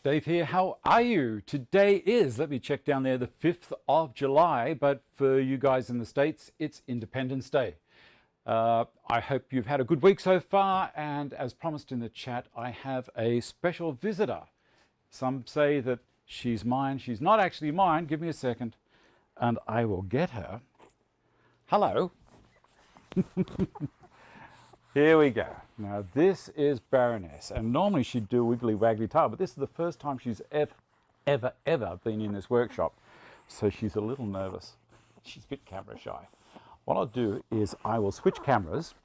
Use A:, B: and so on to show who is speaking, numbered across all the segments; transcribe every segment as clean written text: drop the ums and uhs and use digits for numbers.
A: Dave here. How are you? Today is, let me check down there, the 5th of July, but for you guys in the States, it's Independence Day. I hope you've had a good week so far, and as promised in the chat, I have a special visitor. Some say that she's mine. She's not actually mine. Give me a second, and I will get her. Hello. Here we go. Now this is Baroness, and normally she'd do wiggly waggly tail, but this is the first time she's ever been in this workshop, so she's a little nervous. She's a bit camera shy. What I'll do is I will switch cameras,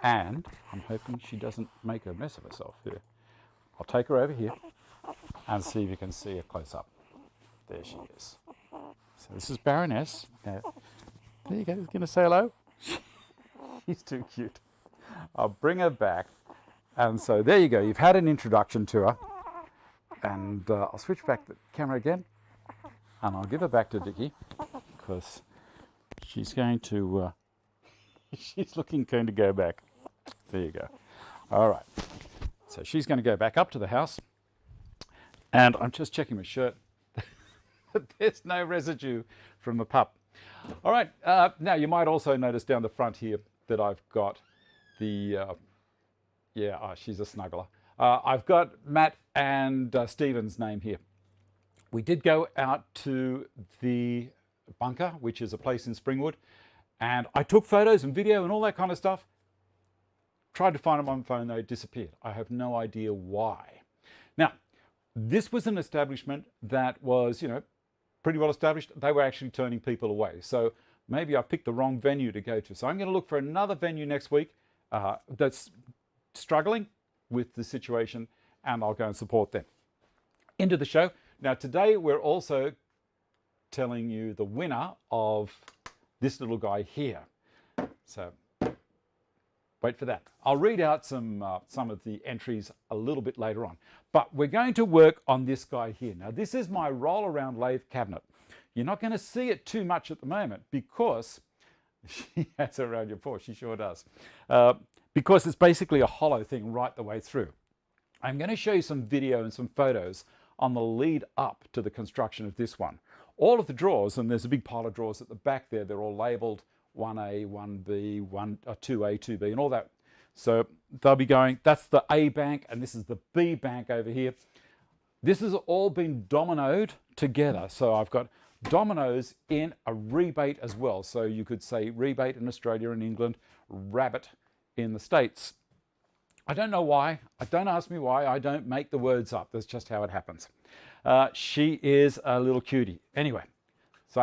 A: and I'm hoping she doesn't make a mess of herself here. I'll take her over here and see if you can see her close up. There she is. So this is Baroness. Now, there you go. Going to say hello? She's too cute. I'll bring her back, and so there you go. You've had an introduction to her, and I'll switch back the camera again, and I'll give her back to Dickie because she's going to she's looking keen to go back. There you go. All right, so she's going to go back up to the house, and I'm just checking my shirt. There's no residue from the pup. All right, now you might also notice down the front here that I've got the, she's a snuggler. I've got Matt and Stephen's name here. We did go out to the bunker, which is a place in Springwood, and I took photos and video and all that kind of stuff. Tried to find them on my phone, they disappeared. I have no idea why. Now, this was an establishment that was, pretty well established. They were actually turning people away. So maybe I picked the wrong venue to go to. So I'm going to look for another venue next week that's struggling with the situation, and I'll go and support them. Into the show. Now today we're also telling you the winner of this little guy here. So wait for that. I'll read out some of the entries a little bit later on. But we're going to work on this guy here. Now this is my roll-around lathe cabinet. You're not going to see it too much at the moment because she has it around your paw. She sure does. Because it's basically a hollow thing right the way through. I'm going to show you some video and some photos on the lead up to the construction of this one. All of the drawers, and there's a big pile of drawers at the back there, they're all labeled 1A, 1B, 2A, 2B, and all that. So they'll be going, that's the A bank, and this is the B bank over here. This has all been dominoed together. So I've got dominoes in a rebate as well. So you could say rebate in Australia and England, rabbit in the States. I don't know why. Don't ask me why. I don't make the words up. That's just how it happens. She is a little cutie. Anyway, so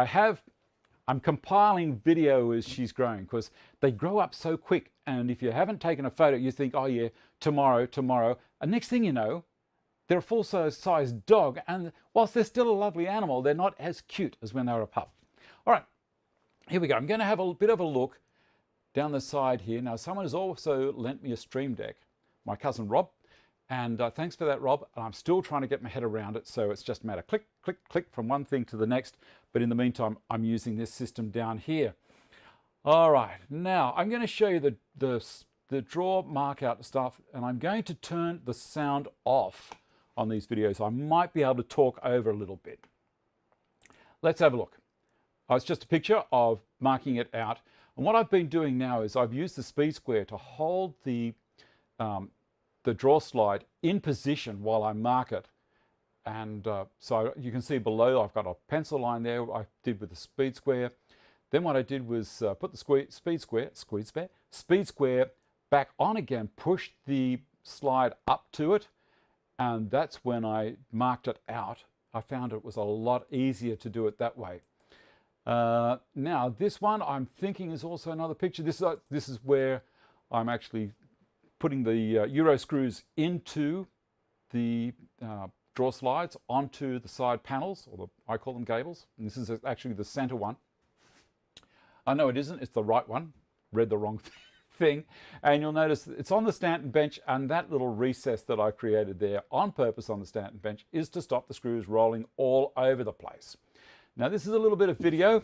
A: I'm compiling video as she's growing because they grow up so quick. And if you haven't taken a photo, you think, oh yeah, tomorrow. And next thing you know, they're a full-size dog. And whilst they're still a lovely animal, they're not as cute as when they were a pup. All right, here we go. I'm going to have a bit of a look down the side here. Now, someone has also lent me a Stream Deck, my cousin Rob. And thanks for that, Rob. I'm still trying to get my head around it. So it's just a matter of click, click, click from one thing to the next. But in the meantime, I'm using this system down here. All right, now I'm going to show you the draw mark out stuff, and I'm going to turn the sound off on these videos. I might be able to talk over a little bit. Let's have a look. It's just a picture of marking it out. And what I've been doing now is I've used the speed square to hold the draw slide in position while I mark it. And so you can see below I've got a pencil line there I did with the speed square. Then what I did was put the speed square back on again, push the slide up to it, and that's when I marked it out. I found it was a lot easier to do it that way. Now this one I'm thinking is also another picture. This is where I'm actually putting the Euro screws into the draw slides onto the side panels, or I call them gables. And this is actually the center one. No, it isn't. It's the right one. Read the wrong thing. And you'll notice it's on the Stanton bench, and that little recess that I created there on purpose on the Stanton bench is to stop the screws rolling all over the place. Now this is a little bit of video,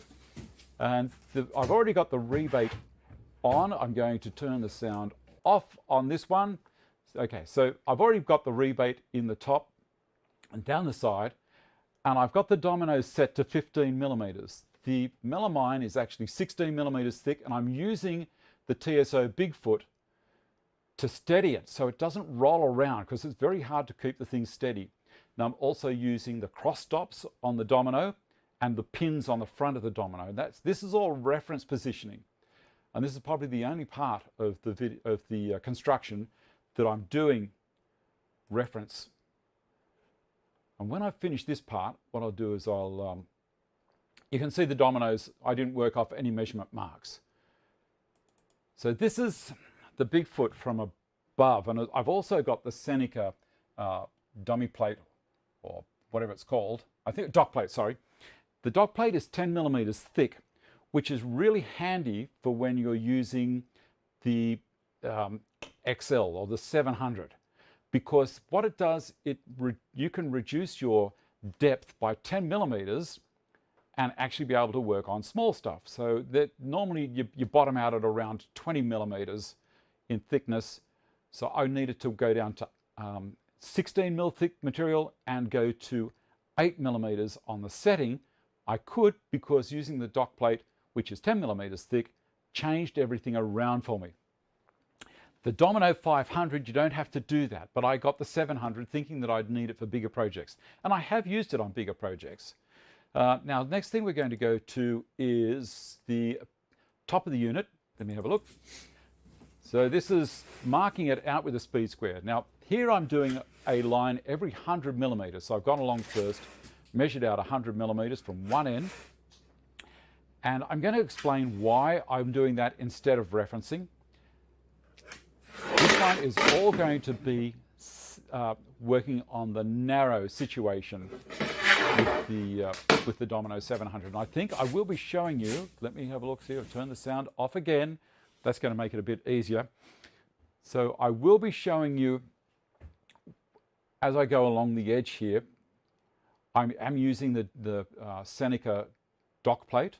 A: and I've already got the rebate on. I'm going to turn the sound off on this one. Okay, so I've already got the rebate in the top. and down the side, and I've got the dominoes set to 15 millimeters. The melamine is actually 16 millimeters thick, and I'm using the TSO Bigfoot to steady it so it doesn't roll around, because it's very hard to keep the thing steady. Now I'm also using the cross stops on the domino and the pins on the front of the domino. This is all reference positioning, and this is probably the only part of the construction that I'm doing reference. And when I finish this part, what I'll do is you can see the dominoes. I didn't work off any measurement marks. So this is the Bigfoot from above, and I've also got the Seneca dummy plate, or whatever it's called. I think dock plate, sorry. The dock plate is 10 millimeters thick, which is really handy for when you're using the XL or the 700, because what it does, you can reduce your depth by 10 millimeters and actually be able to work on small stuff. So that normally you bottom out at around 20 millimeters in thickness. So I needed to go down to 16 mil thick material and go to 8 millimeters on the setting. I could, because using the dock plate, which is 10 millimeters thick, changed everything around for me. The Domino 500, you don't have to do that, but I got the 700 thinking that I'd need it for bigger projects, and I have used it on bigger projects. Now, next thing we're going to go to is the top of the unit. Let me have a look. So this is marking it out with a speed square. Now, here I'm doing a line every 100 millimeters. So I've gone along first, measured out 100 millimeters from one end, and I'm going to explain why I'm doing that instead of referencing. This one is all going to be working on the narrow situation with the Domino 700. And I think I will be showing you, let me have a look, see, I've turned the sound off again. That's going to make it a bit easier. So I will be showing you, as I go along the edge here, I'm using the Seneca dock plate,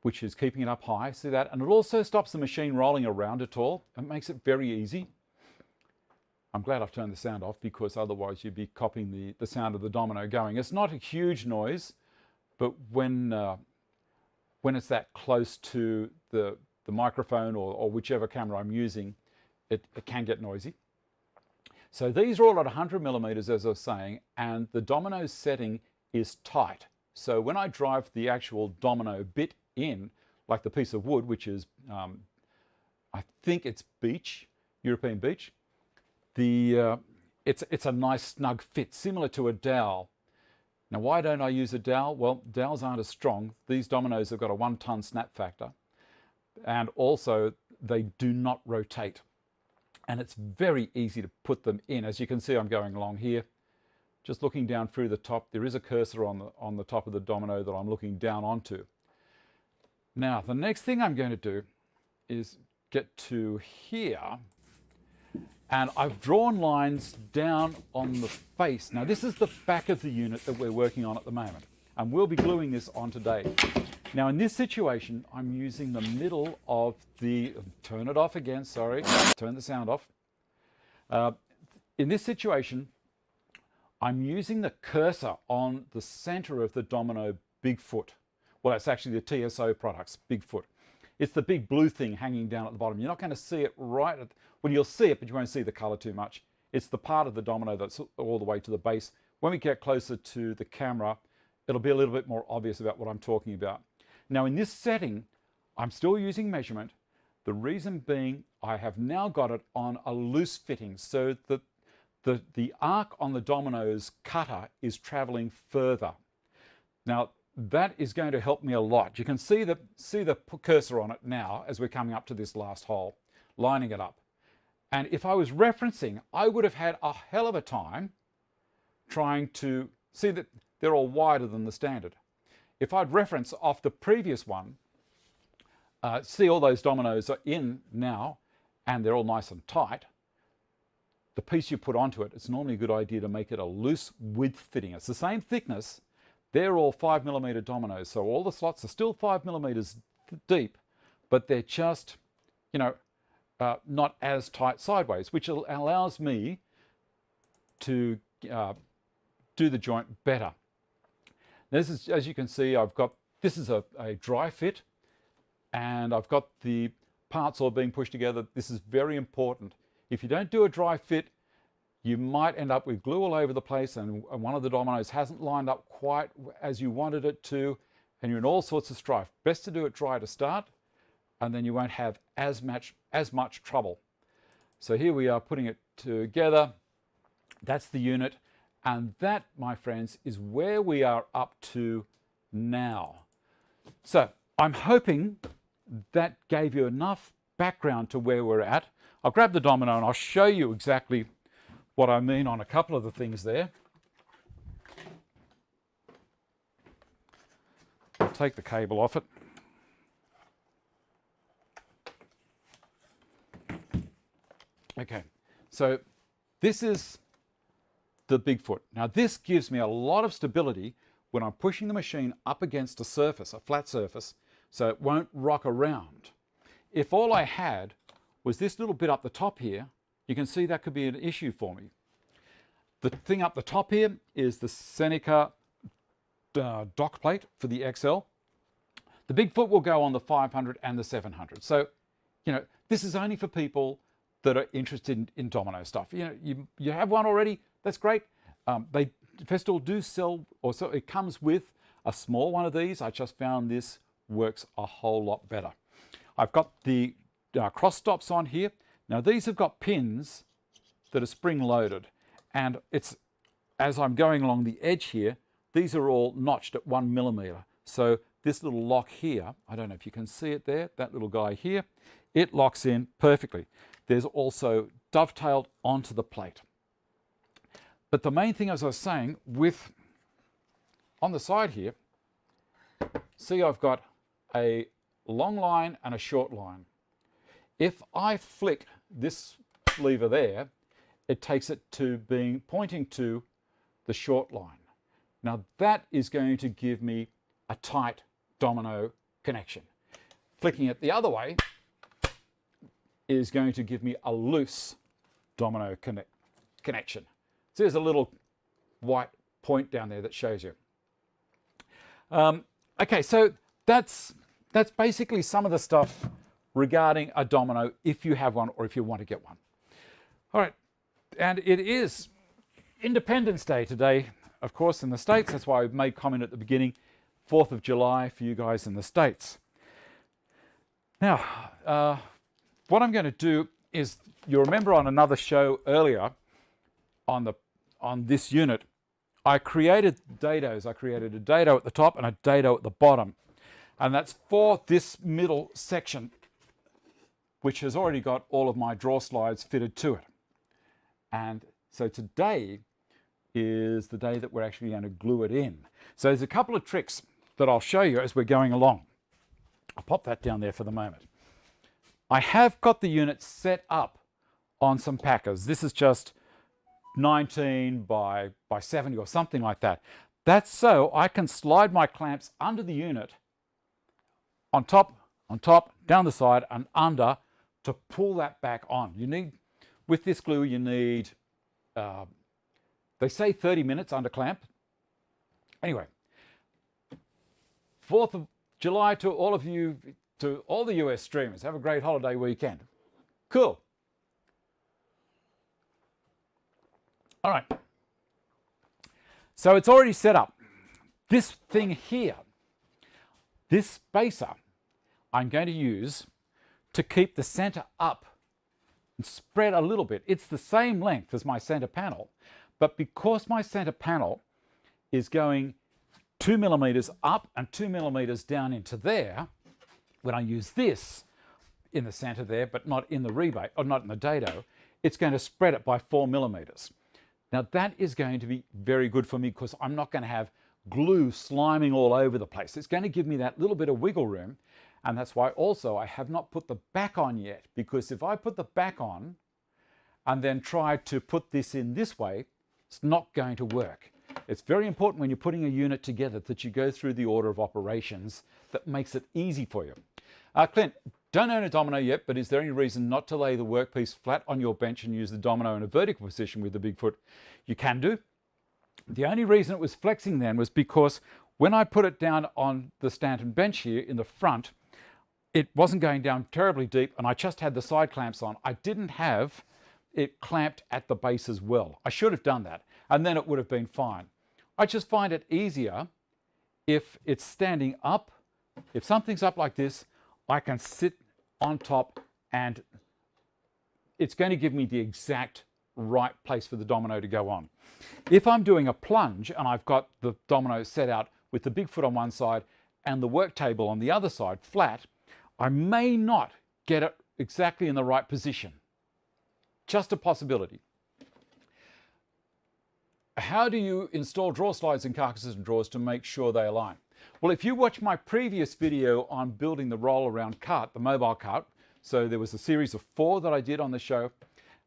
A: which is keeping it up high, see that? And it also stops the machine rolling around at all. It makes it very easy. I'm glad I've turned the sound off, because otherwise you'd be copying the sound of the domino going. It's not a huge noise, but when it's that close to the microphone or whichever camera I'm using, it can get noisy. So these are all at 100 millimeters, as I was saying, and the domino setting is tight. So when I drive the actual domino bit in, like the piece of wood, which is, I think it's beech, European beech, it's a nice snug fit, similar to a dowel. Now, why don't I use a dowel? Well, dowels aren't as strong. These dominoes have got a 1 ton snap factor, and also they do not rotate. And it's very easy to put them in. As you can see, I'm going along here, just looking down through the top. There is a cursor on the top of the domino that I'm looking down onto. Now, the next thing I'm going to do is get to here, and I've drawn lines down on the face. Now, this is the back of the unit that we're working on at the moment, and we'll be gluing this on today. Now, in this situation, I'm using the middle of the, turn it off again, sorry, turn the sound off. In this situation, I'm using the cursor on the center of the Domino Bigfoot. Well, that's actually the TSO products, Bigfoot. It's the big blue thing hanging down at the bottom. You're not going to see it right at, well, you'll see it, but you won't see the color too much. It's the part of the domino that's all the way to the base. When we get closer to the camera, it'll be a little bit more obvious about what I'm talking about. Now, in this setting, I'm still using measurement. The reason being, I have now got it on a loose fitting, so that the arc on the domino's cutter is traveling further. Now, that is going to help me a lot. You can see the cursor on it now as we're coming up to this last hole, lining it up. And if I was referencing, I would have had a hell of a time trying to see that they're all wider than the standard. If I'd reference off the previous one, see all those dominoes are in now, and they're all nice and tight. The piece you put onto it, it's normally a good idea to make it a loose width fitting. It's the same thickness. They're all 5 millimeter dominoes, so all the slots are still 5 millimeters deep, but they're just, you know, not as tight sideways, which allows me to do the joint better. This is, as you can see, this is a dry fit, and I've got the parts all being pushed together. This is very important. If you don't do a dry fit, you might end up with glue all over the place, and one of the dominoes hasn't lined up quite as you wanted it to, and you're in all sorts of strife. Best to do it dry to start, and then you won't have as much trouble. So here we are putting it together. That's the unit, and that, my friends, is where we are up to now. So I'm hoping that gave you enough background to where we're at. I'll grab the domino and I'll show you exactly what I mean on a couple of the things there. I'll take the cable off it. Okay, so this is the Bigfoot. Now this gives me a lot of stability when I'm pushing the machine up against a surface, a flat surface, so it won't rock around. If all I had was this little bit up the top here, you can see that could be an issue for me. The thing up the top here is the Seneca dock plate for the XL. The Bigfoot will go on the 500 and the 700. So, you know, this is only for people that are interested in domino stuff. You know, you have one already, that's great. Festool do sell, or so it comes with a small one of these. I just found this works a whole lot better. I've got the cross stops on here. Now these have got pins that are spring loaded, and it's, as I'm going along the edge here, these are all notched at 1 millimeter. So this little lock here, I don't know if you can see it there, that little guy here, it locks in perfectly. There's also dovetailed onto the plate. But the main thing, as I was saying, on the side here, see I've got a long line and a short line. If I flick this lever there, it takes it to pointing to the short line. Now that is going to give me a tight domino connection. Flicking it the other way is going to give me a loose domino connection. So there's a little white point down there that shows you. Okay, so that's basically some of the stuff regarding a domino if you have one or if you want to get one. All right, and it is Independence Day today, of course, in the States. That's why I made comment at the beginning, 4th of July for you guys in the States. Now, what I'm going to do is, you remember on another show earlier, on this unit, I created dados. I created a dado at the top and a dado at the bottom. And that's for this middle section, which has already got all of my draw slides fitted to it. And so today is the day that we're actually going to glue it in. So there's a couple of tricks that I'll show you as we're going along. I'll pop that down there for the moment. I have got the unit set up on some packers. This is just 19 by 70 or something like that. That's so I can slide my clamps under the unit, on top, down the side and under, to pull that back on. You need, with this glue, you need, they say 30 minutes under clamp. Anyway, 4th of July to all of you, to all the US streamers. Have a great holiday weekend. Cool. All right, so it's already set up. This thing here, this spacer, I'm going to use to keep the center up and spread a little bit. It's the same length as my center panel, but because my center panel is going 2 millimeters up and 2 millimeters down into there, when I use this in the center there, but not in the rebate, or not in the dado, it's going to spread it by 4 millimeters. Now that is going to be very good for me because I'm not going to have glue sliming all over the place. It's going to give me that little bit of wiggle room, and that's why also I have not put the back on yet, because if I put the back on and then try to put this in this way, it's not going to work. It's very important when you're putting a unit together that you go through the order of operations that makes it easy for you. Clint, don't own a domino yet, but is there any reason not to lay the workpiece flat on your bench and use the domino in a vertical position with the Bigfoot? You can do. The only reason it was flexing then was because when I put it down on the Stanton bench here in the front, it wasn't going down terribly deep, and I just had the side clamps on. I didn't have it clamped at the base as well. I should have done that, and then it would have been fine. I just find it easier if it's standing up. If something's up like this, I can sit on top and it's going to give me the exact right place for the domino to go on. If I'm doing a plunge and I've got the domino set out with the big foot on one side and the work table on the other side flat, I may not get it exactly in the right position. Just a possibility. How do you install drawer slides in carcasses and drawers to make sure they align? Well, if you watch my previous video on building the roll-around cart, the mobile cart, so there was a series of 4 that I did on the show,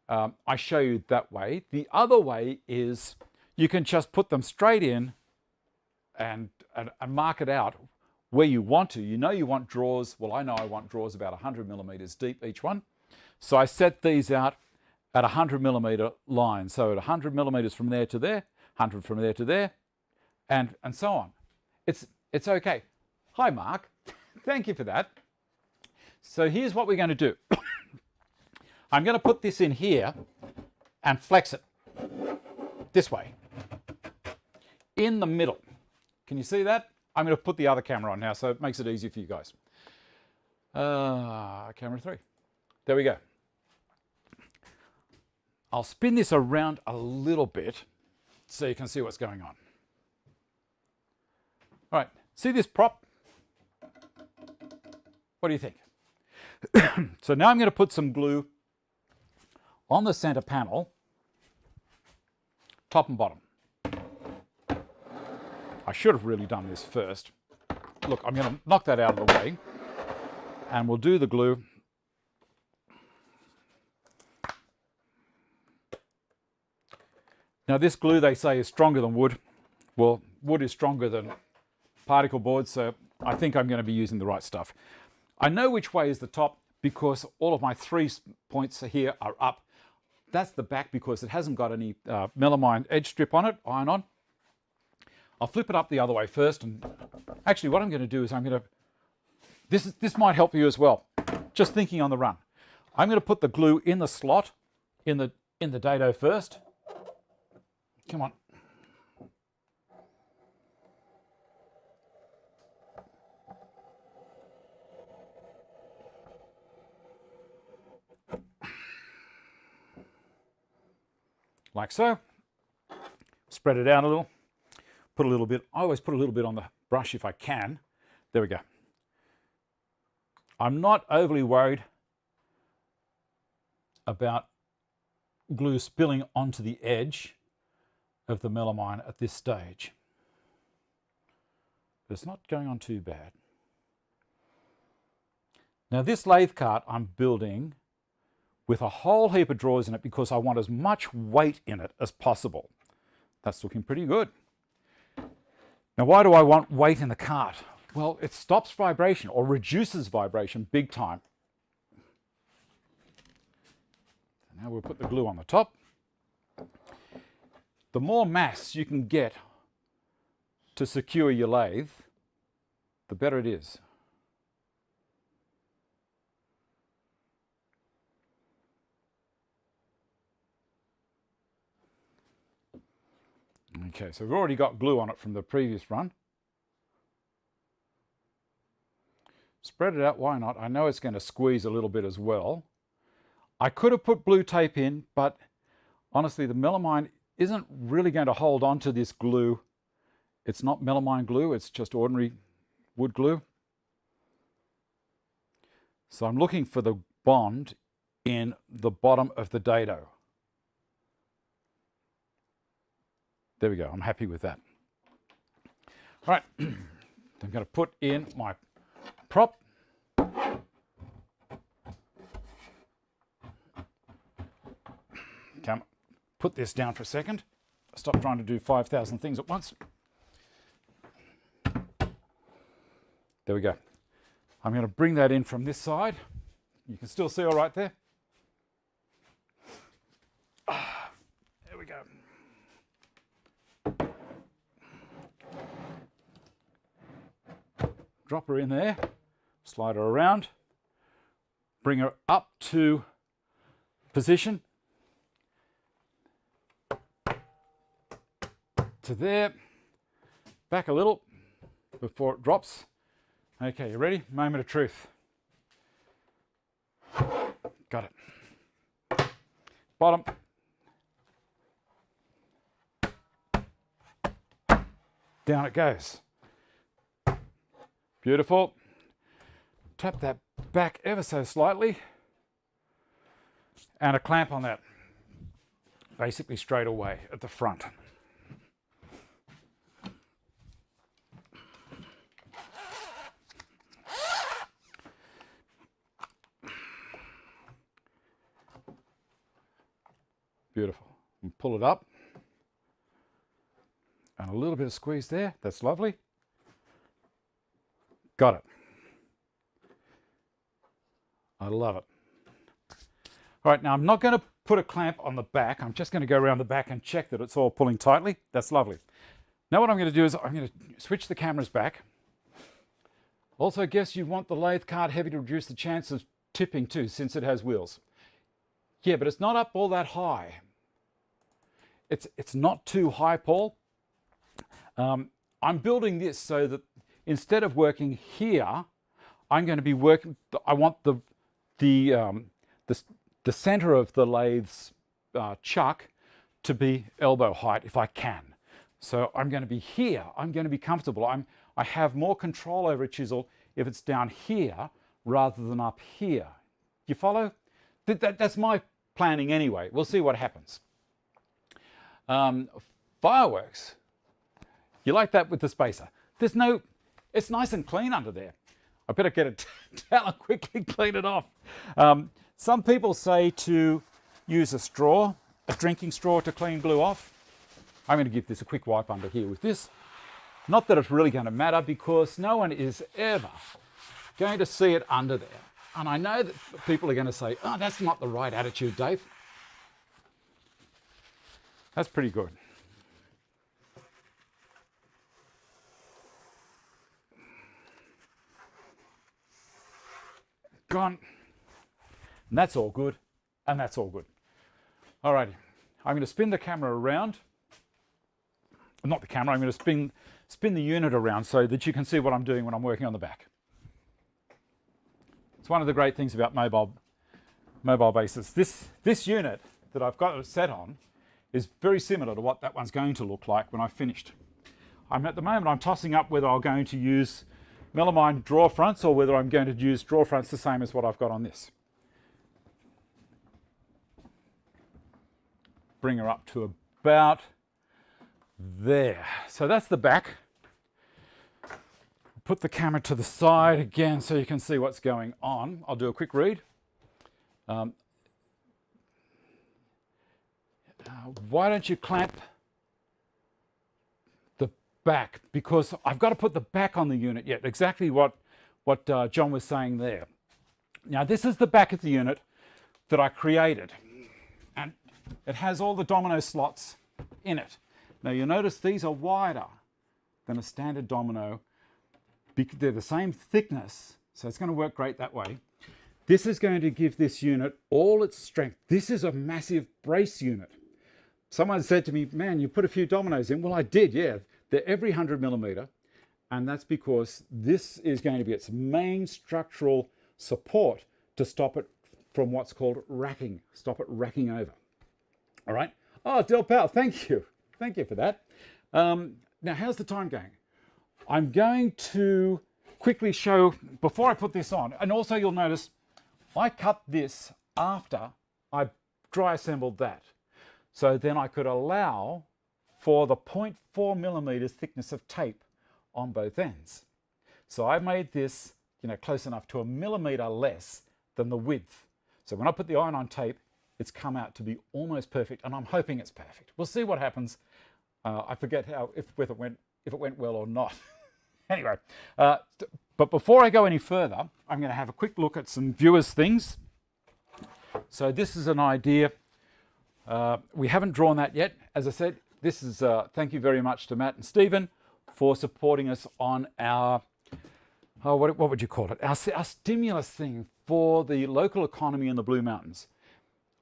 A: I show you that way. The other way is you can just put them straight in and mark it out where you want to. You know you want drawers. Well, I know I want drawers about 100 millimeters deep each one. So I set these out at 100 millimeter line. So at 100 millimeters from there to there, 100 from there to there, and so on. It's okay. Hi, Mark. Thank you for that. So here's what we're going to do. I'm going to put this in here and flex it this way in the middle. Can you see that? I'm going to put the other camera on now, so it makes it easier for you guys. Camera 3. There we go. I'll spin this around a little bit so you can see what's going on. All right, see this prop? What do you think? So now I'm going to put some glue on the center panel, top and bottom. I should have really done this first. Look, I'm going to knock that out of the way, and we'll do the glue. Now this glue, they say, is stronger than wood. Well, wood is stronger than particle board, so I think I'm going to be using the right stuff. I know which way is the top because all of my 3 points here are up. That's the back because it hasn't got any melamine edge strip on it, iron on. I'll flip it up the other way first, and actually what I'm going to do is I'm going to, this might help you as well, just thinking on the run. I'm going to put the glue in the slot in the dado first. Come on. Like so. Spread it out a little. Put a little bit, I always put a little bit on the brush if I can. There we go. I'm not overly worried about glue spilling onto the edge of the melamine at this stage. But it's not going on too bad. Now this lathe cart I'm building with a whole heap of drawers in it because I want as much weight in it as possible. That's looking pretty good. Now why do I want weight in the cart? Well, it stops vibration or reduces vibration big time. Now we'll put the glue on the top. The more mass you can get to secure your lathe, the better it is. Okay, so we've already got glue on it from the previous run. Spread it out, why not? I know it's going to squeeze a little bit as well. I could have put blue tape in, but honestly, the melamine isn't really going to hold on to this glue. It's not melamine glue, it's just ordinary wood glue. So I'm looking for the bond in the bottom of the dado. There we go, I'm happy with that. All right, I'm going to put in my prop. Come, put this down for a second. Stop trying to do 5,000 things at once. There we go. I'm going to bring that in from this side. You can still see all right there. There we go. drop her in there, slide her around, bring her up to position, to there, back a little before it drops. Okay, you ready? Moment of truth. Got it. Bottom. Down it goes. Beautiful. Tap that back ever so slightly. And a clamp on that. Basically straight away at the front. Beautiful. And pull it up. And a little bit of squeeze there. That's lovely. Got it. I love it. All right, now I'm not going to put a clamp on the back. I'm just going to go around the back and check that it's all pulling tightly. That's lovely. Now what I'm going to do is I'm going to switch the cameras back. Also, I guess you want the lathe cart heavy to reduce the chance of tipping too, since it has wheels. Yeah, but it's not up all that high. It's not too high, Paul. I'm building this so that instead of working here, I'm going to be working. I want the center of the lathe's chuck to be elbow height if I can. So I'm going to be here. I'm going to be comfortable. I have more control over a chisel if it's down here rather than up here. You follow? That's my planning anyway. We'll see what happens. Fireworks. You like that with the spacer? It's nice and clean under there. I better get a towel and quickly clean it off. Some people say to use a straw, a drinking straw to clean glue off. I'm going to give this a quick wipe under here with this. Not that it's really going to matter because no one is ever going to see it under there. And I know that people are going to say, oh, that's not the right attitude, Dave. That's pretty good. Gone. And that's all good. And that's all good. All right. I'm going to spin the camera around. Not the camera. I'm going to spin the unit around so that you can see what I'm doing when I'm working on the back. It's one of the great things about mobile bases. This unit that I've got it set on is very similar to what that one's going to look like when I've finished. At the moment I'm tossing up whether I'm going to use melamine draw fronts or whether I'm going to use draw fronts the same as what I've got on this. Bring her up to about there. So that's the back. Put the camera to the side again so you can see what's going on. I'll do a quick read. Why don't you clamp the back? Because I've got to put the back on the unit yet. Exactly what John was saying there. Now this is the back of the unit that I created. And it has all the domino slots in it. Now you'll notice these are wider than a standard domino. They're the same thickness, so it's going to work great that way. This is going to give this unit all its strength. This is a massive brace unit. Someone said to me, man, you put a few dominoes in. Well, I did, yeah. They're every 100mm, and that's because this is going to be its main structural support to stop it from what's called racking, stop it racking over. All right? Oh, Del Pal, thank you. Thank you for that. Now, how's the time going? I'm going to quickly show, before I put this on, and also you'll notice I cut this after I dry assembled that. So then I could allow for the 0.4mm thickness of tape on both ends. So I made this, close enough to 1mm less than the width. So when I put the iron on tape, it's come out to be almost perfect, and I'm hoping it's perfect. We'll see what happens. I forget if it went well or not. Anyway, but before I go any further, I'm going to have a quick look at some viewers' things. So this is an idea. We haven't drawn that yet. As I said, this is thank you very much to Matt and Stephen for supporting us on our what would you call it? Our stimulus thing for the local economy in the Blue Mountains.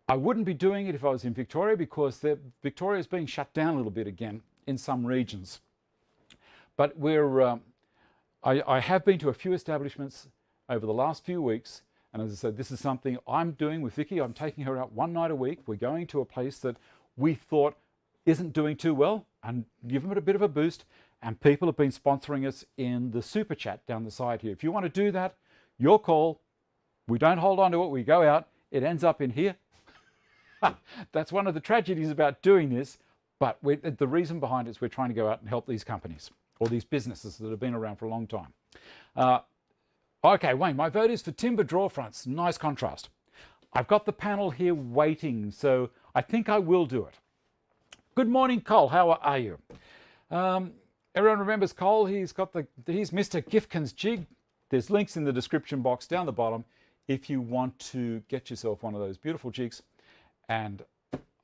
A: I wouldn't be doing it if I was in Victoria, because Victoria is being shut down a little bit again in some regions. But I have been to a few establishments over the last few weeks, and as I said, this is something I'm doing with Vicky. I'm taking her out one night a week. We're going to a place that we thought isn't doing too well and give them it a bit of a boost. And people have been sponsoring us in the super chat down the side here. If you want to do that, your call. We don't hold on to it. We go out. It ends up in here. That's one of the tragedies about doing this. But the reason behind it is we're trying to go out and help these companies or these businesses that have been around for a long time. Okay, Wayne, my vote is for timber draw fronts. Nice contrast. I've got the panel here waiting, so I think I will do it. Good morning, Cole. How are you? Everyone remembers Cole. He's Mr. Gifkin's jig. There's links in the description box down the bottom if you want to get yourself one of those beautiful jigs, and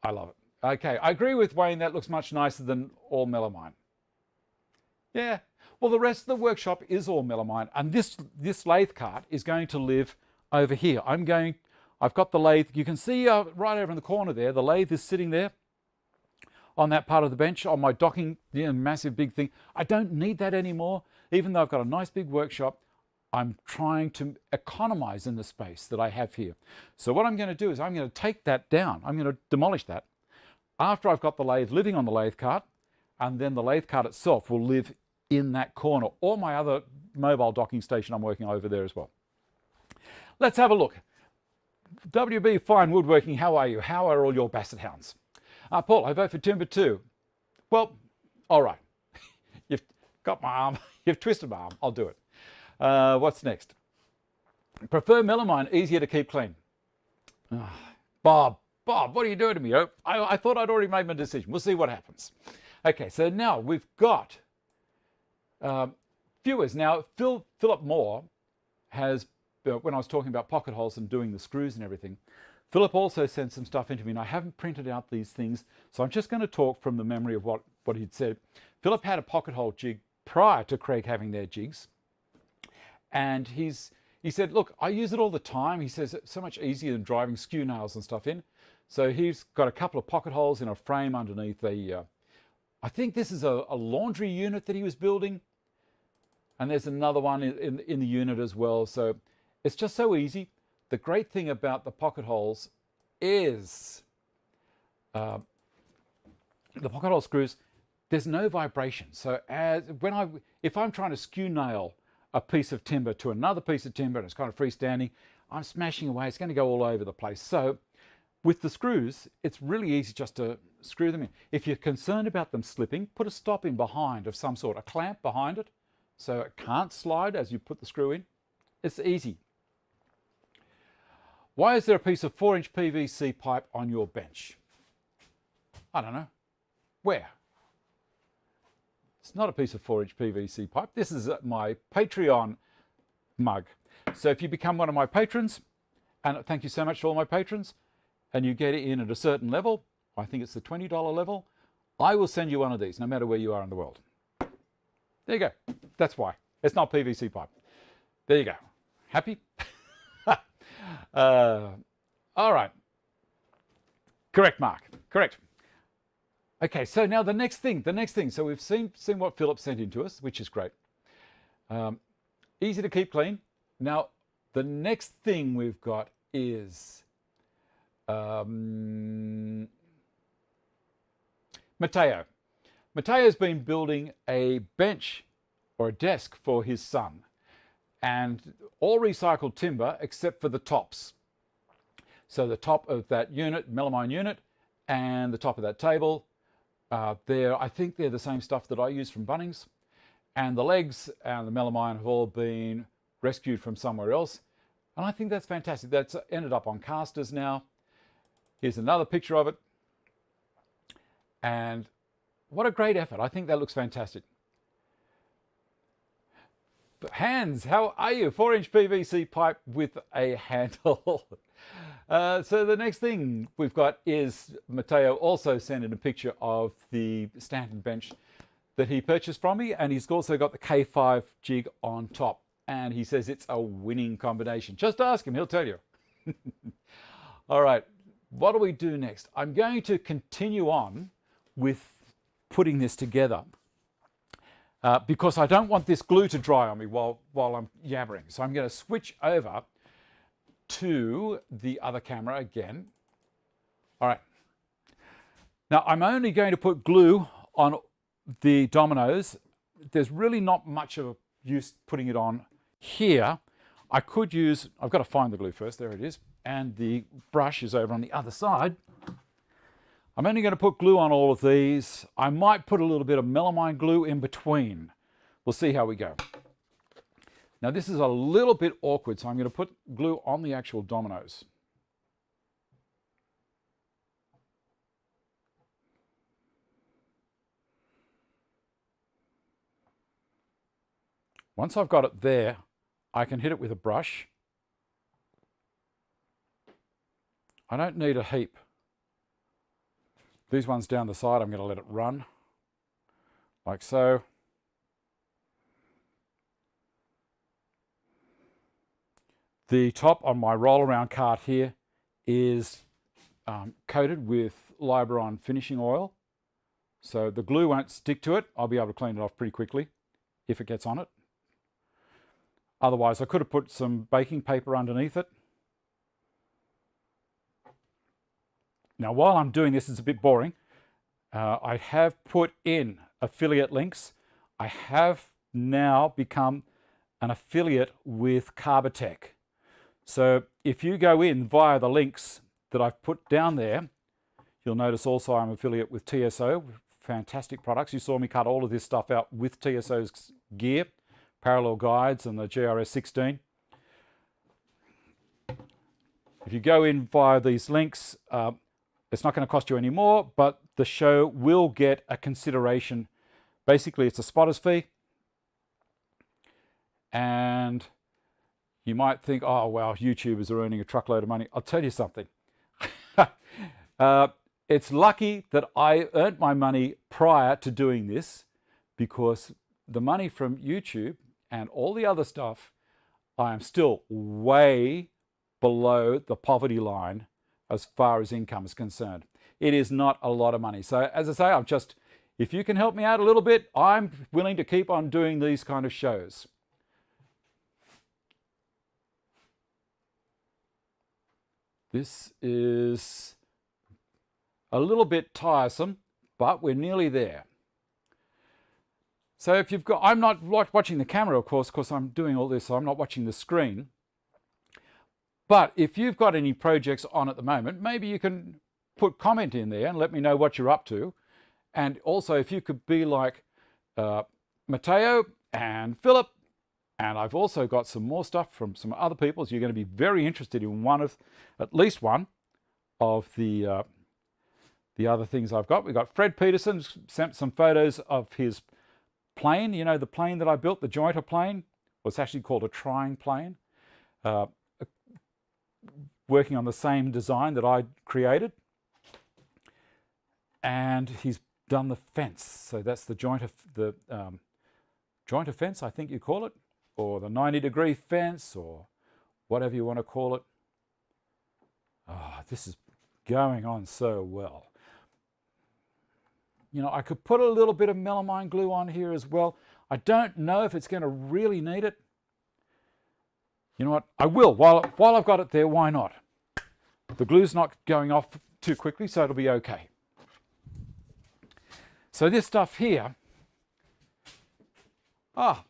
A: I love it. Okay, I agree with Wayne. That looks much nicer than all melamine. Yeah. Well, the rest of the workshop is all melamine, and this lathe cart is going to live over here. I've got the lathe. You can see right over in the corner there, the lathe is sitting there on that part of the bench on my docking, massive big thing. I don't need that anymore. Even though I've got a nice big workshop, I'm trying to economize in the space that I have here. So what I'm going to do is I'm going to take that down. I'm going to demolish that after I've got the lathe living on the lathe cart, and then the lathe cart itself will live in that corner, or my other mobile docking station I'm working over there as well. Let's have a look. WB Fine Woodworking, how are you? How are all your Basset Hounds? Paul, I vote for timber too. Well, all right. You've got my arm. You've twisted my arm. I'll do it. What's next? Prefer melamine, easier to keep clean. Bob, what are you doing to me? I thought I'd already made my decision. We'll see what happens. Okay, so now we've got viewers. Now, Philip Mohr has, when I was talking about pocket holes and doing the screws and everything, Philip also sent some stuff into me, and I haven't printed out these things, so I'm just going to talk from the memory of what he'd said. Philip had a pocket hole jig prior to Craig having their jigs, and he said, look, I use it all the time. He says it's so much easier than driving skew nails and stuff in. So he's got a couple of pocket holes in a frame underneath I think this is a laundry unit that he was building, and there's another one in the unit as well. So it's just so easy. The great thing about the pocket holes is the pocket hole screws, there's no vibration. So if I'm trying to skew nail a piece of timber to another piece of timber and it's kind of freestanding, I'm smashing away. It's going to go all over the place. So with the screws, it's really easy just to screw them in. If you're concerned about them slipping, put a stop in behind of some sort, a clamp behind it, so it can't slide as you put the screw in. It's easy. Why is there a piece of 4-inch PVC pipe on your bench? I don't know. Where? It's not a piece of 4-inch PVC pipe. This is my Patreon mug. So if you become one of my patrons, and thank you so much to all my patrons, and you get it in at a certain level, I think it's the $20 level, I will send you one of these, no matter where you are in the world. There you go. That's why. It's not PVC pipe. There you go. Happy? All right. Correct, Mark. Correct. Okay, so now the next thing. So we've seen what Philip sent in to us, which is great. Easy to keep clean. Now, the next thing we've got is Matteo. Matteo's been building a bench or a desk for his son, and all recycled timber except for the tops. So the top of that unit, melamine unit, and the top of that table, I think they're the same stuff that I use from Bunnings, and the legs and the melamine have all been rescued from somewhere else, and I think that's fantastic. That's ended up on casters now. Here's another picture of it, and what a great effort. I think that looks fantastic. But Hans, how are you? 4-inch PVC pipe with a handle. So the next thing we've got is Matteo also sent in a picture of the Stanton bench that he purchased from me, and he's also got the K5 jig on top. and he says it's a winning combination. Just ask him, he'll tell you. All right, what do we do next? I'm going to continue on with putting this together because I don't want this glue to dry on me while I'm yabbering. So I'm going to switch over to the other camera again. All right. Now I'm only going to put glue on the dominoes. There's really not much of a use putting it on here. I could use, I've got to find the glue first, there it is, and the brush is over on the other side. I'm only going to put glue on all of these. I might put a little bit of melamine glue in between. We'll see how we go. Now this is a little bit awkward, so I'm going to put glue on the actual dominoes. Once I've got it there, I can hit it with a brush. I don't need a heap. These ones down the side, I'm going to let it run, like so. The top on my roll-around cart here is coated with Libron finishing oil, so the glue won't stick to it. I'll be able to clean it off pretty quickly if it gets on it. Otherwise, I could have put some baking paper underneath it. Now, while I'm doing this, it's a bit boring. I have put in affiliate links. I have now become an affiliate with Carbotech. So if you go in via the links that I've put down there, you'll notice also I'm affiliate with TSO, fantastic products. You saw me cut all of this stuff out with TSO's gear, parallel guides and the GRS 16. If you go in via these links, it's not going to cost you any more, but the show will get a consideration. Basically, it's a spotter's fee. And you might think, oh, wow, YouTubers are earning a truckload of money. I'll tell you something. It's lucky that I earned my money prior to doing this, because the money from YouTube and all the other stuff, I am still way below the poverty line as far as income is concerned. It is not a lot of money. So as I say, if you can help me out a little bit, I'm willing to keep on doing these kind of shows. This is a little bit tiresome, but we're nearly there. So if you've got, I'm not watching the camera, of course, because I'm doing all this, so I'm not watching the screen. But if you've got any projects on at the moment, maybe you can put comment in there and let me know what you're up to. And also, if you could be like Matteo and Philip, and I've also got some more stuff from some other people, so you're going to be very interested in at least one of the other things I've got. We've got Fred Peterson sent some photos of his plane. You know, the plane that I built, the jointer plane, was actually called a trying plane. Working on the same design that I created. And he's done the fence. So that's the jointer fence, I think you call it, or the 90-degree fence, or whatever you want to call it. Oh, this is going on so well. You know, I could put a little bit of melamine glue on here as well. I don't know if it's going to really need it. You know what? I will. While I've got it there, why not? The glue's not going off too quickly, so it'll be okay. So this stuff here,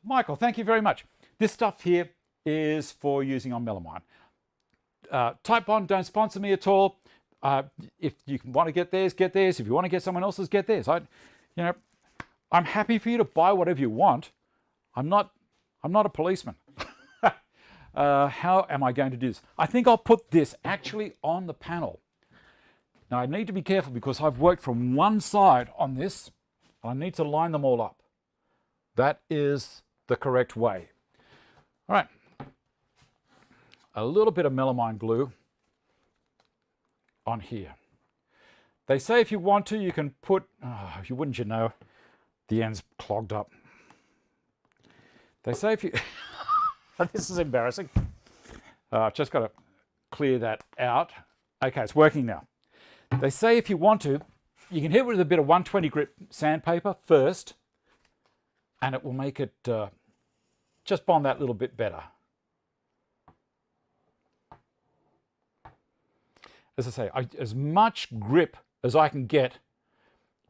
A: Michael, thank you very much. This stuff here is for using on melamine. Type Bond don't sponsor me at all. If you want to get theirs, get theirs. If you want to get someone else's, get theirs. I'm happy for you to buy whatever you want. I'm not a policeman. How am I going to do this? I think I'll put this actually on the panel. Now I need to be careful because I've worked from one side on this. I need to line them all up. That is the correct way. All right. A little bit of melamine glue on here. They say if you want to, you can put, if you wouldn't you know, the end's clogged up. They say if you, This is embarrassing. I've just got to clear that out. Okay, it's working now. They say if you want to, you can hit it with a bit of 120 grit sandpaper first, and it will make it just bond that little bit better. As I say, as much grip as I can get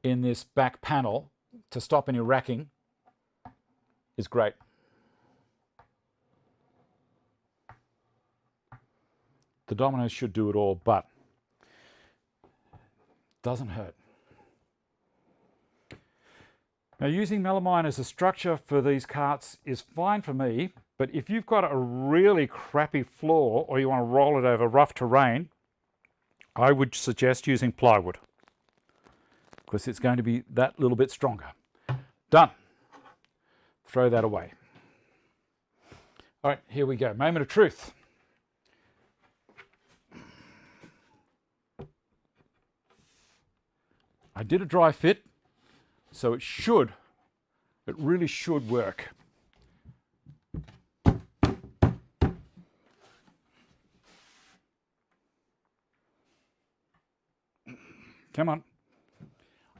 A: in this back panel to stop any racking is great. The Dominoes should do it all, but doesn't hurt. Now, using melamine as a structure for these carts is fine for me, but if you've got a really crappy floor or you want to roll it over rough terrain, I would suggest using plywood because it's going to be that little bit stronger. Done. Throw that away. All right, here we go. Moment of truth. I did a dry fit, so it really should work. Come on.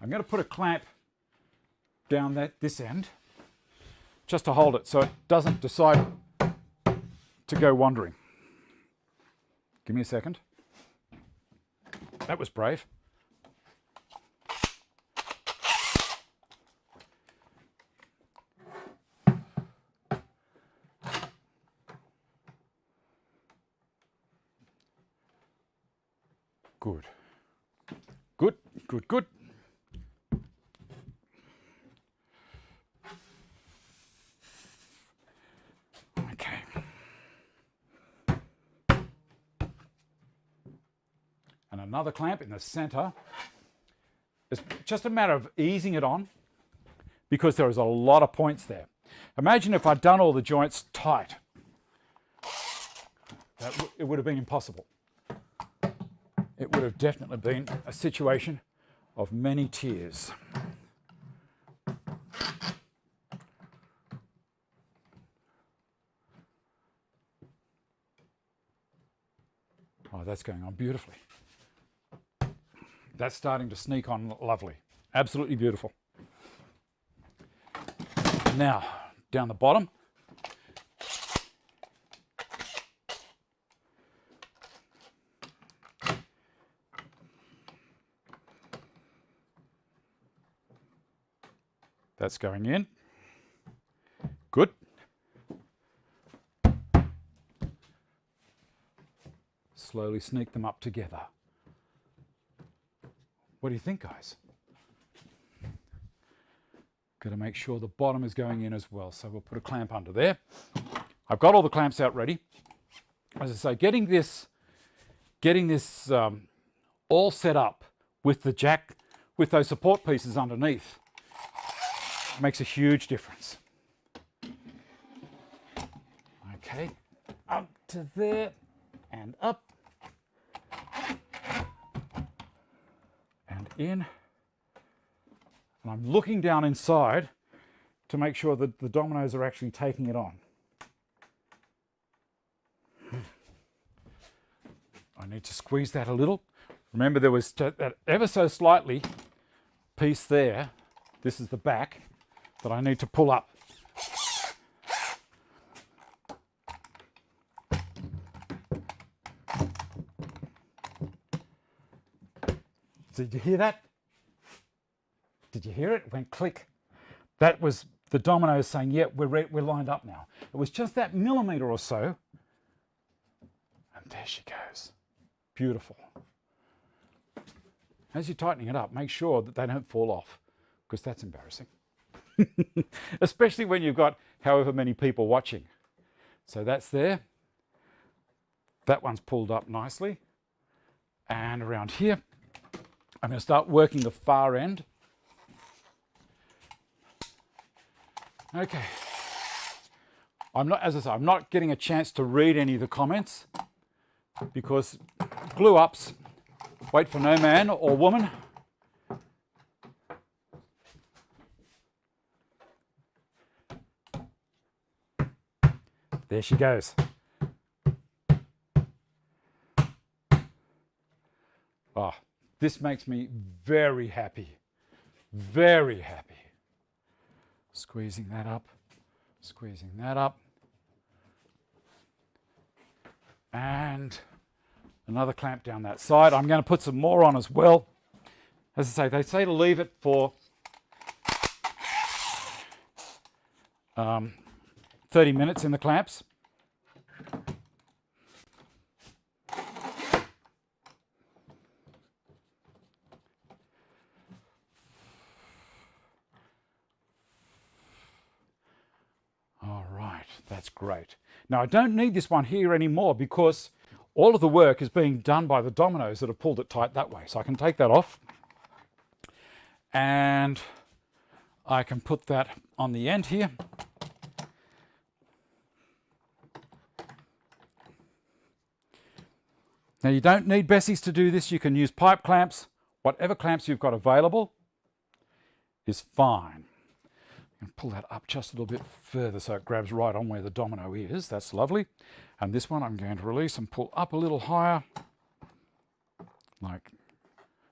A: I'm going to put a clamp down this end just to hold it so it doesn't decide to go wandering. Give me a second. That was brave. Good. Good, good, good. Okay. And another clamp in the center. It's just a matter of easing it on because there is a lot of points there. Imagine if I'd done all the joints tight. It would have been impossible. It would have definitely been a situation of many tears. Oh, that's going on beautifully. That's starting to sneak on lovely. Absolutely beautiful. Now, down the bottom. That's going in. Good. Slowly sneak them up together. What do you think, guys? Got to make sure the bottom is going in as well. So we'll put a clamp under there. I've got all the clamps out ready. As I say, getting this all set up with the jack, with those support pieces underneath, makes a huge difference. Okay, up to there and up and in. And I'm looking down inside to make sure that the dominoes are actually taking it on. I need to squeeze that a little. Remember, there was that ever so slightly piece there. This is the back that I need to pull up. Did you hear that? Did you hear it? It went click. That was the dominoes saying, yeah, we're lined up now. It was just that millimetre or so. And there she goes. Beautiful. As you're tightening it up, make sure that they don't fall off, because that's embarrassing. Especially when you've got however many people watching. So that's there. That one's pulled up nicely. And around here, I'm going to start working the far end. Okay. As I say, I'm not getting a chance to read any of the comments because glue ups wait for no man or woman. There she goes. Oh, this makes me very happy. Very happy. Squeezing that up. Squeezing that up. And another clamp down that side. I'm going to put some more on as well. As I say, they say to leave it for 30 minutes in the clamps. All right, that's great. Now I don't need this one here anymore because all of the work is being done by the dominoes that have pulled it tight that way. So I can take that off and I can put that on the end here. Now you don't need Bessies to do this. You can use pipe clamps. Whatever clamps you've got available is fine. And pull that up just a little bit further so it grabs right on where the domino is. That's lovely. And this one I'm going to release and pull up a little higher, like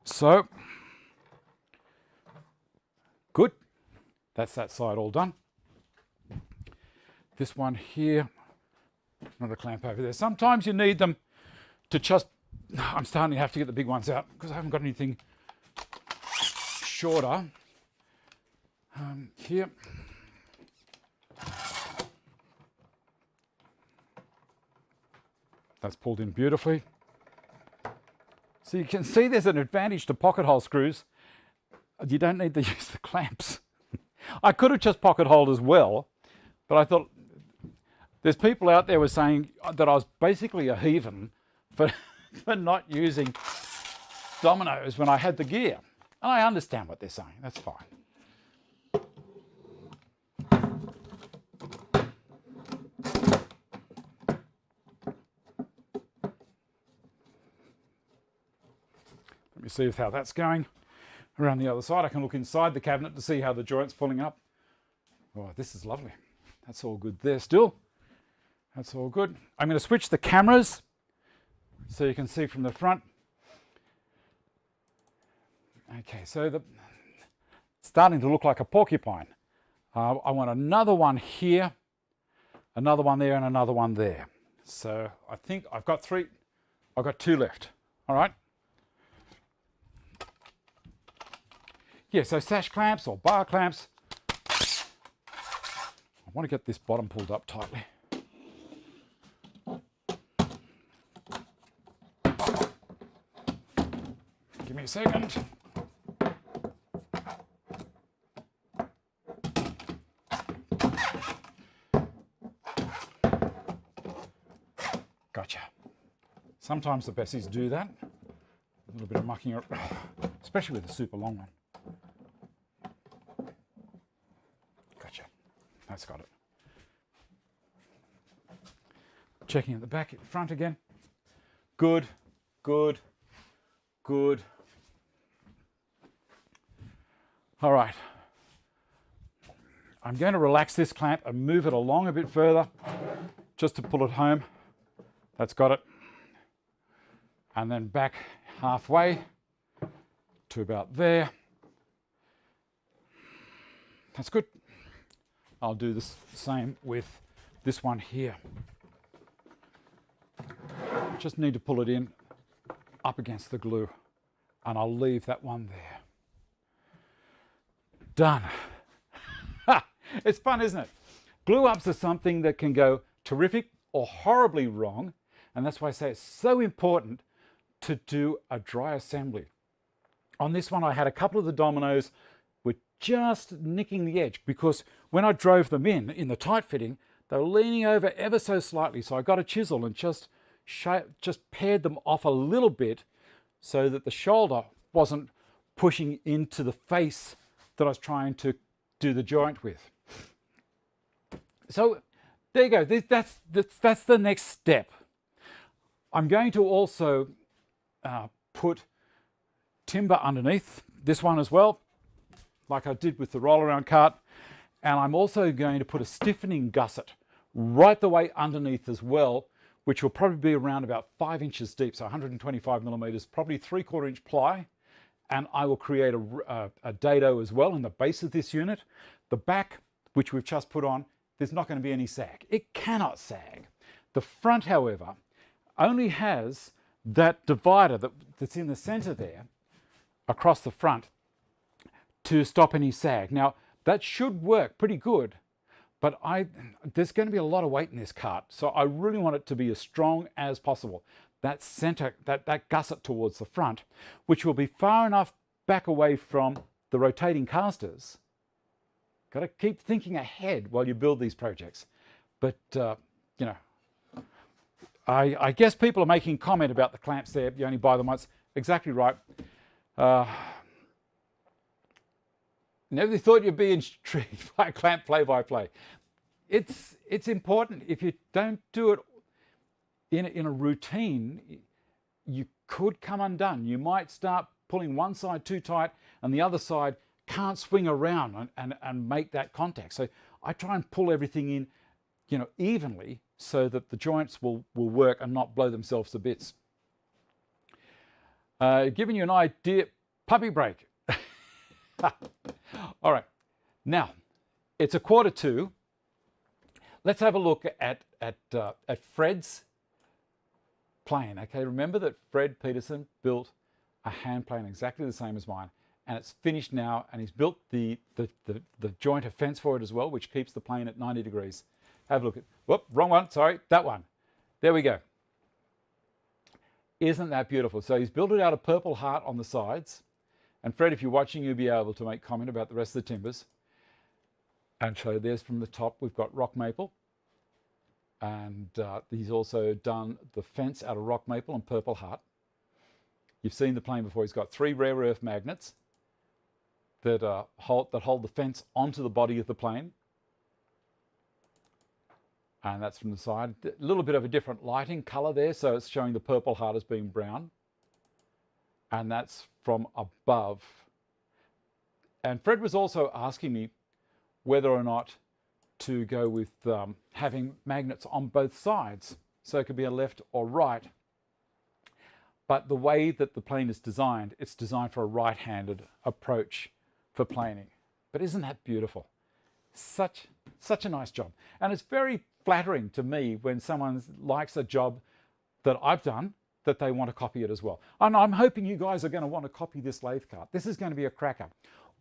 A: so. Good. That's that side all done. This one here, another clamp over there. Sometimes you need them to just, I'm starting to have to get the big ones out because I haven't got anything shorter. Here. That's pulled in beautifully. So you can see there's an advantage to pocket hole screws. You don't need to use the clamps. I could have just pocket holed as well, but I thought there's people out there were saying that I was basically a heathen for not using dominoes when I had the gear. And I understand what they're saying, that's fine. Let me see how that's going. Around the other side, I can look inside the cabinet to see how the joint's pulling up. Oh, this is lovely. That's all good there still. That's all good. I'm going to switch the cameras so you can see from the front. Okay, so it's starting to look like a porcupine. I want another one here, another one there, and another one there. So I think I've got three. I've got two left. All right. Yeah, so sash clamps or bar clamps. I want to get this bottom pulled up tightly. Give me a second. Gotcha. Sometimes the Bessies do that. A little bit of mucking up, especially with the super long one. Gotcha. That's got it. Checking at the back, at the front again. Good, good, good. All right. I'm going to relax this clamp and move it along a bit further just to pull it home. That's got it. And then back halfway to about there. That's good. I'll do the same with this one here. Just need to pull it in up against the glue, and I'll leave that one there. Done. It's fun, isn't it? Glue ups are something that can go terrific or horribly wrong, and that's why I say it's so important to do a dry assembly. On this one, I had a couple of the dominoes were just nicking the edge because when I drove them in the tight fitting, they were leaning over ever so slightly. So I got a chisel and just pared them off a little bit so that the shoulder wasn't pushing into the face that I was trying to do the joint with. So there you go. That's the next step. I'm going to also put timber underneath this one as well, like I did with the roll around cart. And I'm also going to put a stiffening gusset right the way underneath as well, which will probably be around about 5 inches deep, so 125 millimeters, probably 3/4 inch ply. And I will create a dado as well in the base of this unit. The back, which we've just put on, there's not going to be any sag. It cannot sag. The front, however, only has that divider that's in the center there across the front to stop any sag. Now, that should work pretty good, but there's going to be a lot of weight in this cart, so I really want it to be as strong as possible. That center, that gusset towards the front, which will be far enough back away from the rotating casters. Got to keep thinking ahead while you build these projects. But, you know, I guess people are making comment about the clamps there. You only buy them once. Exactly right. Never thought you'd be intrigued by a clamp play-by-play. It's important. If you don't do it in a routine, you could come undone. You might start pulling one side too tight and the other side can't swing around and make that contact. So I try and pull everything in, you know, evenly so that the joints will work and not blow themselves to bits. Giving you an idea, puppy break. All right, now it's 1:45. Let's have a look at Fred's plane. Okay, remember that Fred Peterson built a hand plane exactly the same as mine, and it's finished now, and he's built the joint of fence for it as well, which keeps the plane at 90 degrees. Have a look at, whoop, wrong one, sorry, that one. There we go. Isn't that beautiful? So he's built it out of purple heart on the sides. And Fred, if you're watching, you'll be able to make comment about the rest of the timbers. And so there's from the top, we've got rock maple. And he's also done the fence out of rock maple and purple heart. You've seen the plane before. He's got 3 rare earth magnets that hold the fence onto the body of the plane. And that's from the side. A little bit of a different lighting color there, so it's showing the purple heart as being brown. And that's from above. And Fred was also asking me whether or not to go with having magnets on both sides, so it could be a left or right. But the way that the plane is designed, it's designed for a right-handed approach for planing. But isn't that beautiful? Such a nice job. And it's very flattering to me when someone likes a job that I've done, that they want to copy it as well. And I'm hoping you guys are going to want to copy this lathe cart. This is going to be a cracker.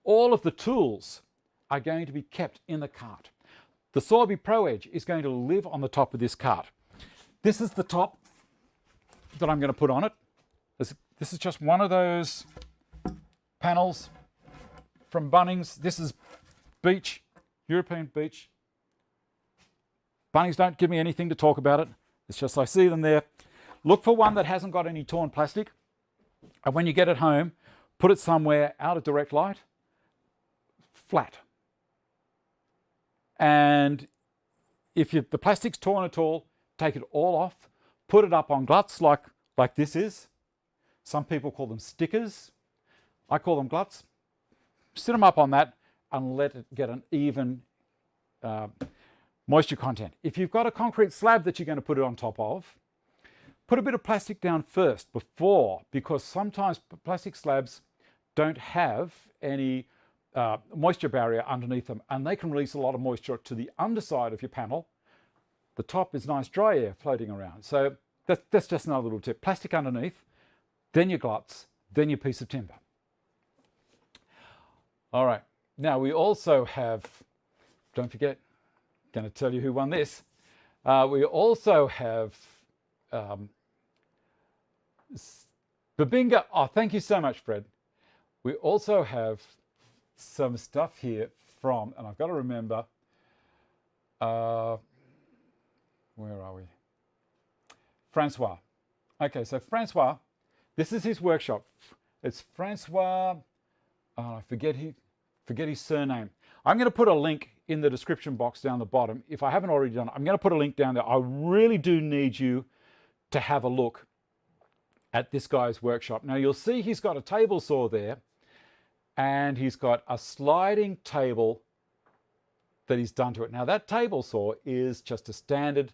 A: All of the tools are going to be kept in the cart. The Sorby Pro Edge is going to live on the top of this cart. This is the top that I'm going to put on it. This is just one of those panels from Bunnings. This is beech, European beech. Bunnings don't give me anything to talk about it. It's just I see them there. Look for one that hasn't got any torn plastic. And when you get it home, put it somewhere out of direct light, flat. And if the plastic's torn at all, take it all off, put it up on gluts like this is. Some people call them stickers. I call them gluts. Sit them up on that and let it get an even moisture content. If you've got a concrete slab that you're going to put it on top of, put a bit of plastic down first before, because sometimes plastic slabs don't have any moisture barrier underneath them, and they can release a lot of moisture to the underside of your panel. The top is nice dry air floating around. So that's just another little tip. Plastic underneath, then your gluts, then your piece of timber. All right, now we also have, don't forget, going to tell you who won this. We also have Babinga. Oh, thank you so much, Fred. We also have some stuff here from, and I've got to remember, where are we? Francois. Okay, so Francois, this is his workshop. It's Francois, I forget his surname. I'm going to put a link in the description box down the bottom. If I haven't already done it, I'm going to put a link down there. I really do need you to have a look at this guy's workshop. Now you'll see he's got a table saw there, and he's got a sliding table that he's done to it. Now that table saw is just a standard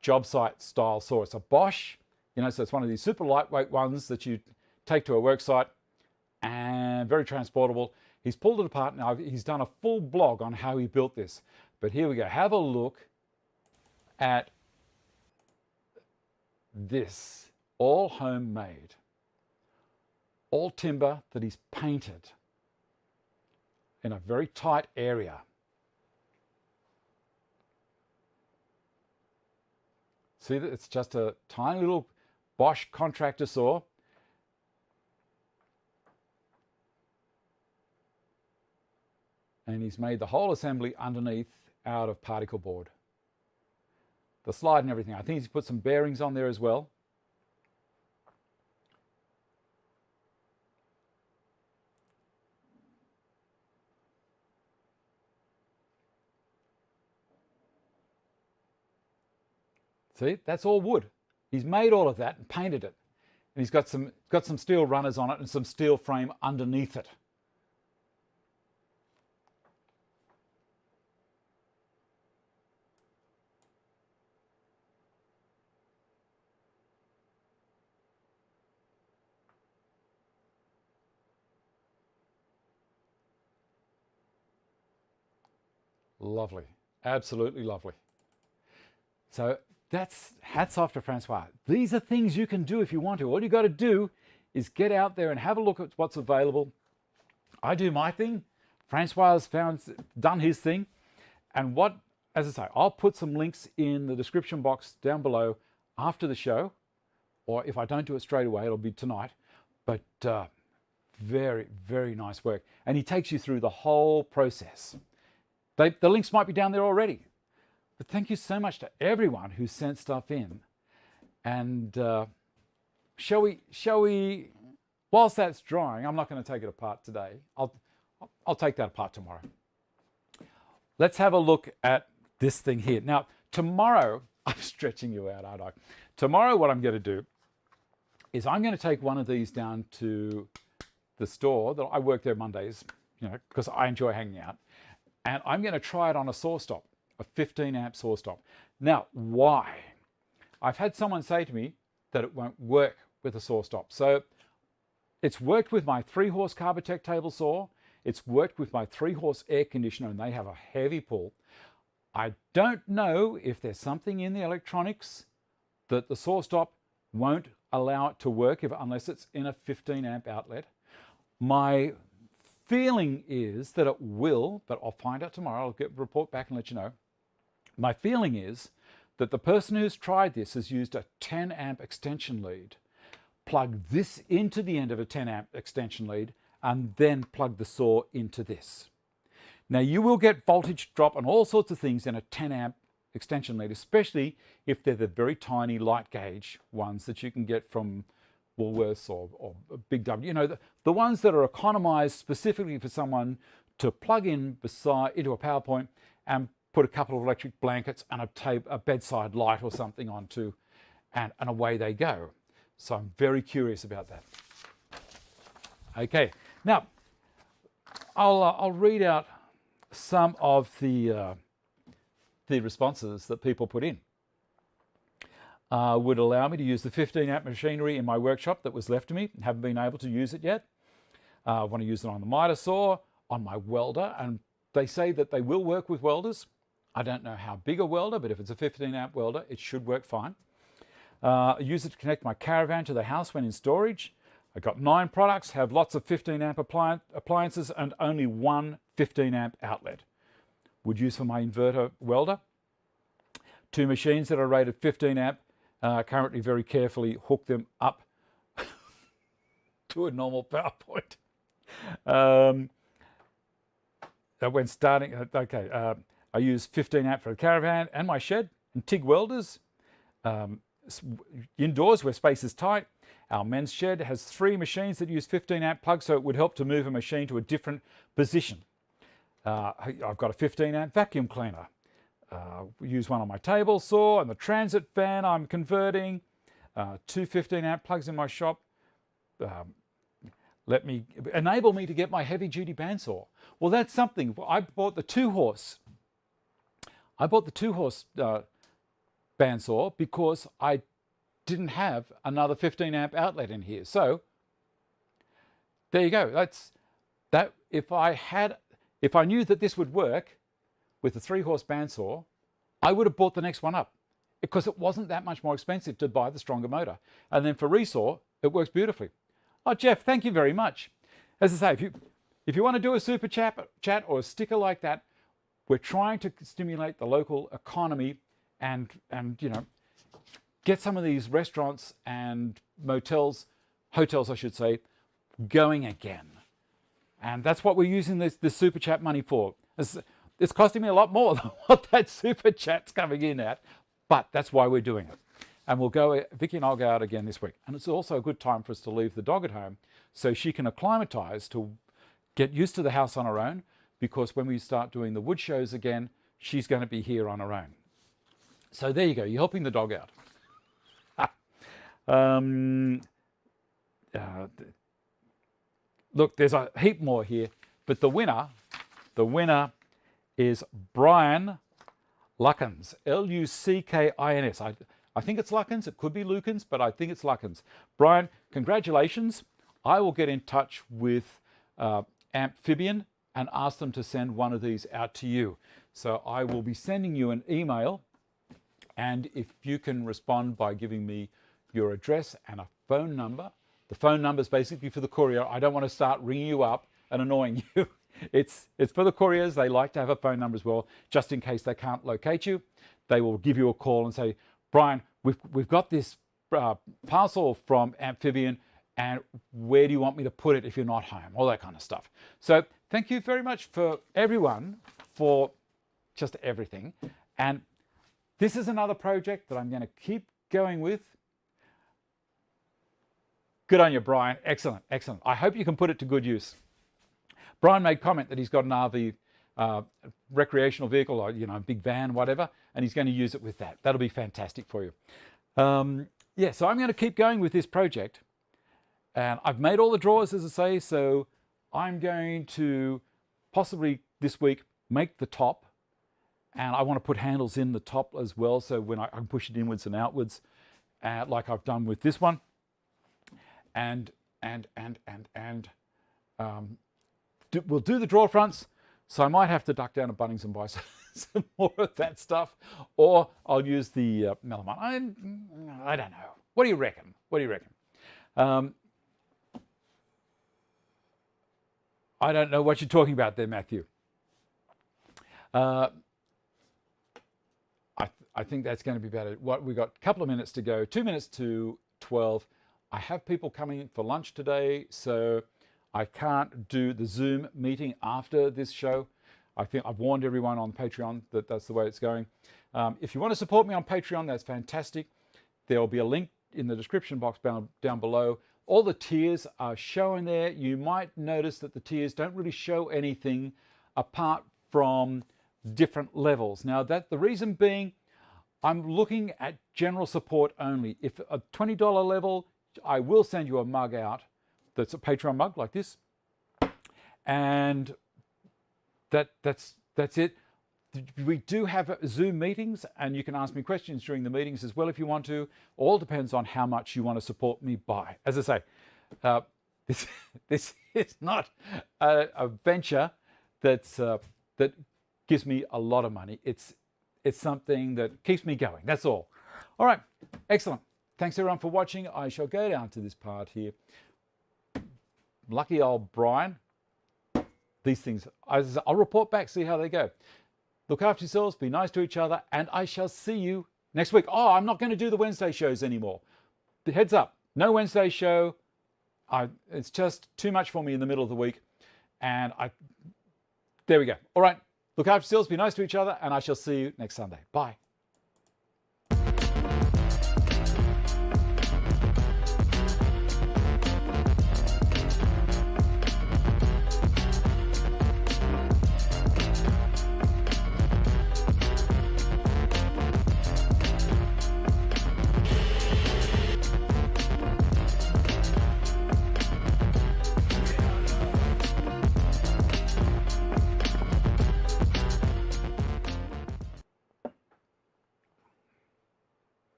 A: job site style saw. It's a Bosch, you know, so it's one of these super lightweight ones that you take to a work site, and very transportable. He's pulled it apart now. He's done a full blog on how he built this. But here we go. Have a look at this. All homemade. All timber that he's painted in a very tight area. See that it's just a tiny little Bosch contractor saw. And he's made the whole assembly underneath out of particle board. The slide and everything. I think he's put some bearings on there as well. See, that's all wood. He's made all of that and painted it. And he's got some steel runners on it and some steel frame underneath it. Lovely, absolutely lovely. So that's hats off to Francois. These are things you can do if you want to. All you got to do is get out there and have a look at what's available. I do my thing. Francois has done his thing. And what, as I say, I'll put some links in the description box down below after the show. Or if I don't do it straight away, it'll be tonight. But very, very nice work. And he takes you through the whole process. The links might be down there already. But thank you so much to everyone who sent stuff in. And shall we, whilst that's drying, I'm not going to take it apart today. I'll take that apart tomorrow. Let's have a look at this thing here. Now, tomorrow, I'm stretching you out, aren't I? Tomorrow, what I'm going to do is I'm going to take one of these down to the store. That I work there Mondays, you know, because I enjoy hanging out. And I'm going to try it on a saw stop, a 15 amp saw stop. Now, why? I've had someone say to me that it won't work with a saw stop. So it's worked with my 3-horse Carbotech table saw. It's worked with my 3-horse air conditioner, and they have a heavy pull. I don't know if there's something in the electronics that the saw stop won't allow it to work unless it's in a 15 amp outlet. My feeling is that it will, but I'll find out tomorrow. I'll report back and let you know. My feeling is that the person who's tried this has used a 10 amp extension lead, plug this into the end of a 10 amp extension lead, and then plug the saw into this. Now you will get voltage drop and all sorts of things in a 10 amp extension lead, especially if they're the very tiny light gauge ones that you can get from Woolworths or Big W, you know, the ones that are economized specifically for someone to plug in into a PowerPoint and put a couple of electric blankets and a bedside light or something onto, and away they go. So I'm very curious about that. Okay, now I'll read out some of the responses that people put in. Would allow me to use the 15 amp machinery in my workshop that was left to me. Haven't been able to use it yet. I want to use it on the miter saw, on my welder, and they say that they will work with welders. I don't know how big a welder, but if it's a 15 amp welder, it should work fine. Use it to connect my caravan to the house when in storage. I got 9 products, have lots of 15 amp appliances and only one 15 amp outlet. Would use for my inverter welder. 2 machines that are rated 15 amp. Currently very carefully hook them up to a normal PowerPoint. When starting, I use 15 amp for the caravan and my shed, and TIG welders. Indoors where space is tight. Our men's shed has 3 machines that use 15 amp plugs, so it would help to move a machine to a different position. I've got a 15 amp vacuum cleaner. Use one on my table saw and the transit fan I'm converting. 2 15 amp plugs in my shop. Enable me to get my heavy duty bandsaw. Well, that's something. I bought the 2-horse I bought the 2-horse bandsaw because I didn't have another 15 amp outlet in here. So there you go. That's that. If I knew that this would work with the 3-horse bandsaw, I would have bought the next one up because it wasn't that much more expensive to buy the stronger motor. And then for resaw, it works beautifully. Oh, Jeff, thank you very much. As I say, if you want to do a super chat or a sticker like that, we're trying to stimulate the local economy and you know, get some of these restaurants and hotels I should say, going again. And that's what we're using this super chat money for. It's costing me a lot more than what that super chat's coming in at, but that's why we're doing it. And we'll go, Vicky and I'll go out again this week. And it's also a good time for us to leave the dog at home so she can acclimatise to get used to the house on her own, because when we start doing the wood shows again, she's going to be here on her own. So there you go, you're helping the dog out. Look, there's a heap more here, but the winner is Brian Luckins, Luckins. I think it's Luckins, it could be Lukins, but I think it's Luckins. Brian, congratulations. I will get in touch with Amphibian and ask them to send one of these out to you. So I will be sending you an email, and if you can respond by giving me your address and a phone number. The phone number is basically for the courier. I don't want to start ringing you up and annoying you. It's for the couriers. They like to have a phone number as well, just in case they can't locate you. They will give you a call and say, Brian, we've got this parcel from Amphibian, and where do you want me to put it if you're not home? All that kind of stuff. So thank you very much for everyone for just everything. And this is another project that I'm going to keep going with. Good on you, Brian. Excellent, excellent. I hope you can put it to good use. Brian made comment that he's got an RV recreational vehicle, or, you know, big van, whatever, and he's going to use it with that. That'll be fantastic for you. Yeah, so I'm going to keep going with this project. And I've made all the drawers, as I say, so I'm going to possibly this week make the top. And I want to put handles in the top as well, so when I can push it inwards and outwards, like I've done with this one. And we'll do the drawer fronts, so I might have to duck down to Bunnings and buy some more of that stuff, or I'll use the melamine. I don't know. What do you reckon? What do you reckon? I don't know what you're talking about there, Matthew. I think that's going to be better. What we've got a couple of minutes to go, 2 minutes to 12. I have people coming in for lunch today, so I can't do the Zoom meeting after this show. I think I've warned everyone on Patreon that that's the way it's going. If you want to support me on Patreon, that's fantastic. There will be a link in the description box down below. All the tiers are shown there. You might notice that the tiers don't really show anything apart from different levels. Now, the reason being, I'm looking at general support only. If a $20 level, I will send you a mug out that's a Patreon mug like this, and that's it. We do have Zoom meetings, and you can ask me questions during the meetings as well if you want to. All depends on how much you want to support me by. As I say, this is not a venture that gives me a lot of money. It's something that keeps me going. That's all. All right, excellent. Thanks everyone for watching. I shall go down to this part here. Lucky old Brian. These things, I'll report back, see how they go. Look after yourselves, be nice to each other, and I shall see you next week. Oh, I'm not going to do the Wednesday shows anymore. The heads up, no Wednesday show. It's just too much for me in the middle of the week. And there we go. All right, look after yourselves, be nice to each other, and I shall see you next Sunday. Bye.